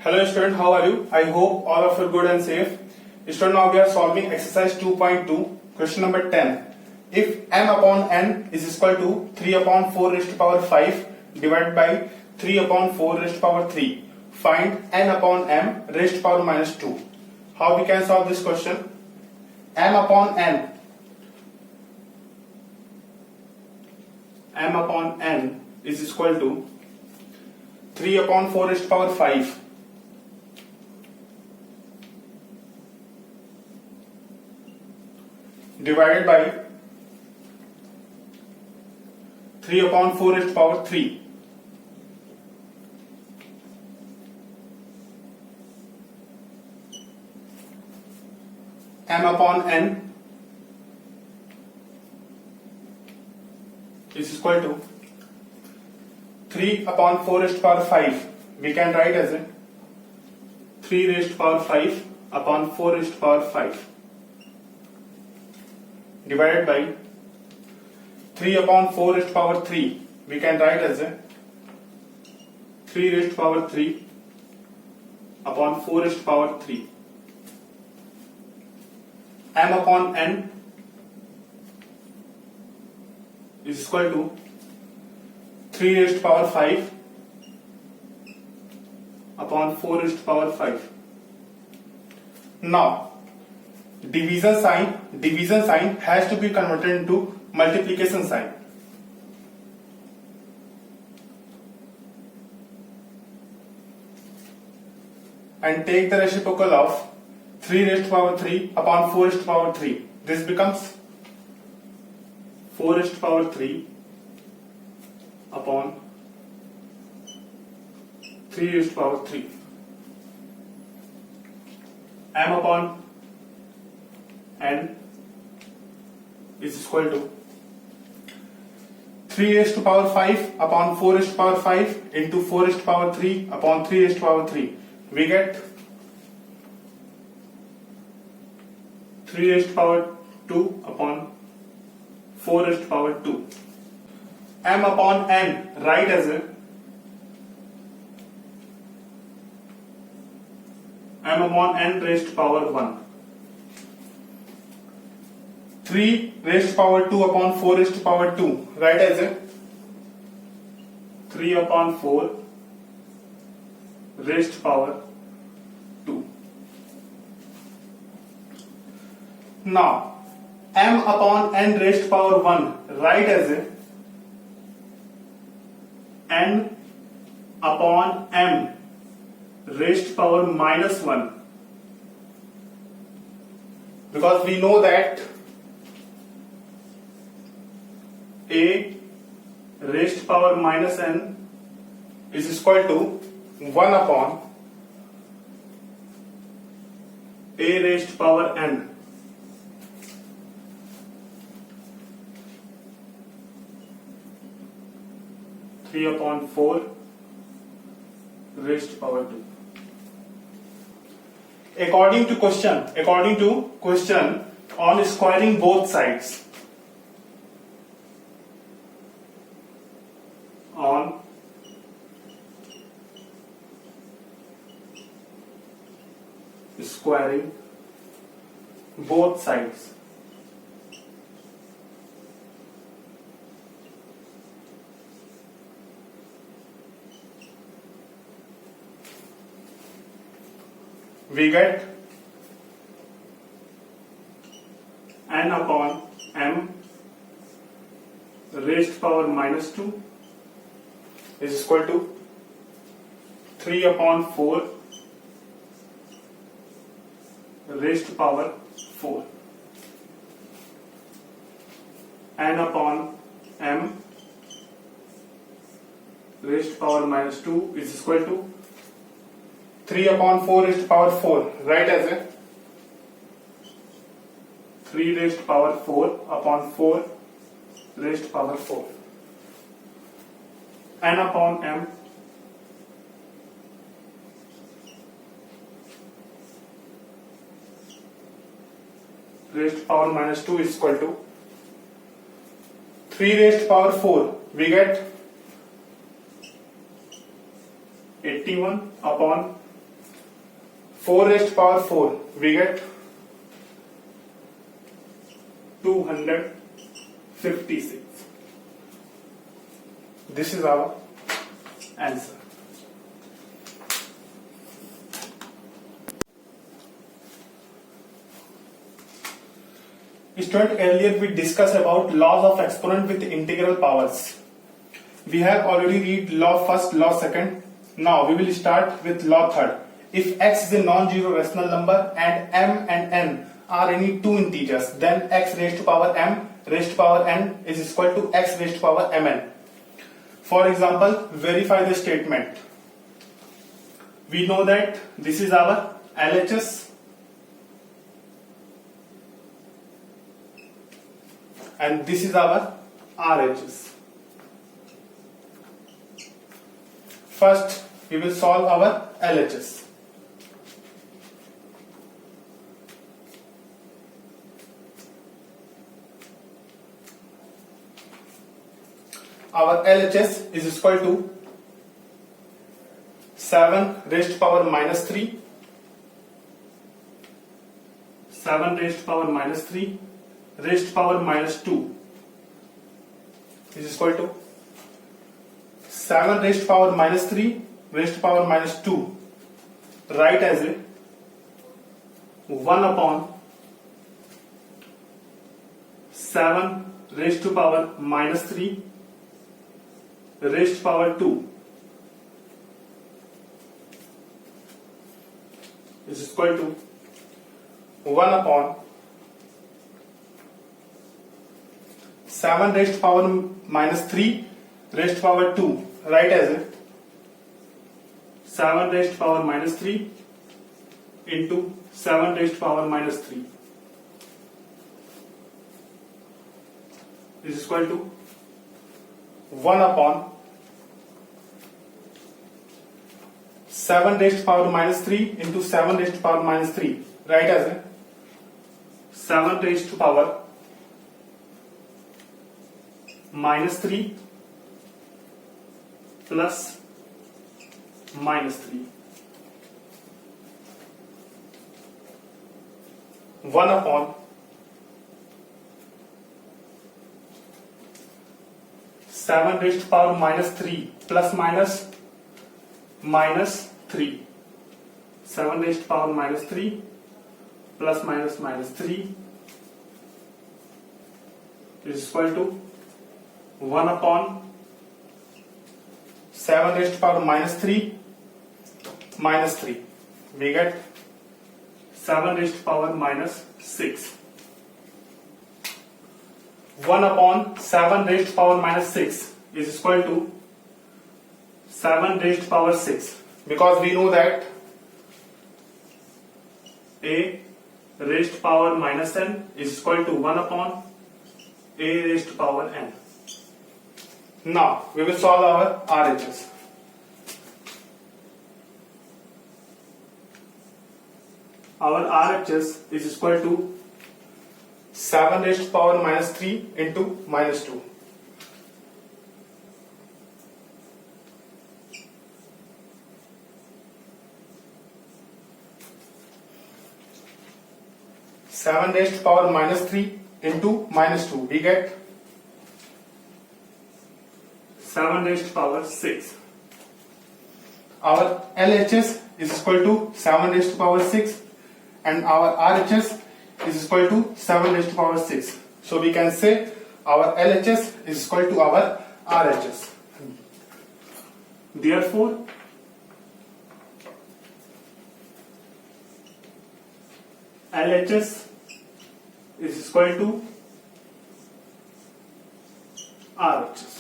Hello student, how are you? I hope all of you are good and safe. Student, now we are solving exercise 2.2, question number 10. If m upon n is equal to 3 upon 4 raised to power 5 divided by 3 upon 4 raised to power 3, find n upon m raised to power minus 2. How we can solve this question? M upon n is equal to 3 upon 4 raised to power 5 divided by 3 upon 4 raised to power 3. M upon n is equal to 3 upon 4 raised to power 5. We can write as 3 raised to power 5 upon 4 raised to power 5 divided by 3 upon 4 raised to power 3. We can write as 3 raised to power 3 upon 4 raised to power 3. M upon n is equal to 3 raised to power 5 upon 4 raised to power 5. Now, division sign has to be converted into multiplication sign. And take the reciprocal of 3 raised to power 3 upon 4 raised to power 3. This becomes 4 raised to power 3 upon 3 raised to power 3. M upon n is equal to 3 raised to power 5 upon 4 raised to power 5 into 4 raised to power 3 upon 3 raised to power 3. We get 3 raised to power 2 upon 4 raised to power 2. M upon n, write as m upon n raised to power 1. 3 raised to power 2 upon 4 raised to power 2. Write as 3 upon 4 raised to power 2. Now, m upon n raised to power 1. Write as n upon m raised to power minus 1. Because we know that a raised to power minus n is equal to 1 upon a raised to power n. Three upon 4 raised to power 2. According to question on squaring both sides. On squaring both sides. We get n upon m raised to power minus 2 is equal to 3 upon 4 raised to power 4. N upon m raised to power minus 2 is equal to 3 upon 4 raised to power 4. Write as 3 raised to power 4 upon 4 raised to power 4. N upon m raised to power minus 2 is equal to 3 raised to power 4. We get 81 upon 4 raised to power 4, we get 256. This is our answer. Student, earlier we discussed about laws of exponent with integral powers. We have already read law first, law second. Now we will start with law third. If x is a non-zero rational number and m and n are any two integers, then x raised to power m raised to power n is equal to x raised to power mn. For example, verify the statement. We know that this is our LHS and this is our RHS. First, we will solve our LHS. Our LHS is equal to 7 raised to power minus 3, 7 raised to power minus 3 raised to power minus 2 is equal to 7 raised to power minus 3 raised to power minus 2. Write as a 1 upon 7 raised to power minus 3 raised to power 2 is equal to 1 upon 7 raised to power minus 3 raised to power 2. Write as a 7 raised to power minus 3 into 7 raised to power minus 3 is equal to 1 upon 7 raised to power minus 3 into 7 raised to power minus 3. Write as a 7 raised to power minus 3 plus minus 3. 1 upon 7 raised to power minus 3 plus minus minus 3. 7 raised to power minus 3 plus minus minus 3 is equal to 1 upon 7 raised to power minus 3 minus 3. We get 7 raised to power minus 6. 1 upon 7 raised to power minus 6 is equal to 7 raised to power 6, because we know that a raised to power minus n is equal to 1 upon a raised to power n. Now we will solve our RHS. Our RHS is equal to 7 raised to power minus 3 into minus 2. Seven raised to power minus 3 into minus 2. We get 7 raised to power 6. Our LHS is equal to 7 raised to power 6 and our RHS is equal to 7 raised to power 6. So we can say our LHS is equal to our RHS. Therefore, LHS is equal to RHS.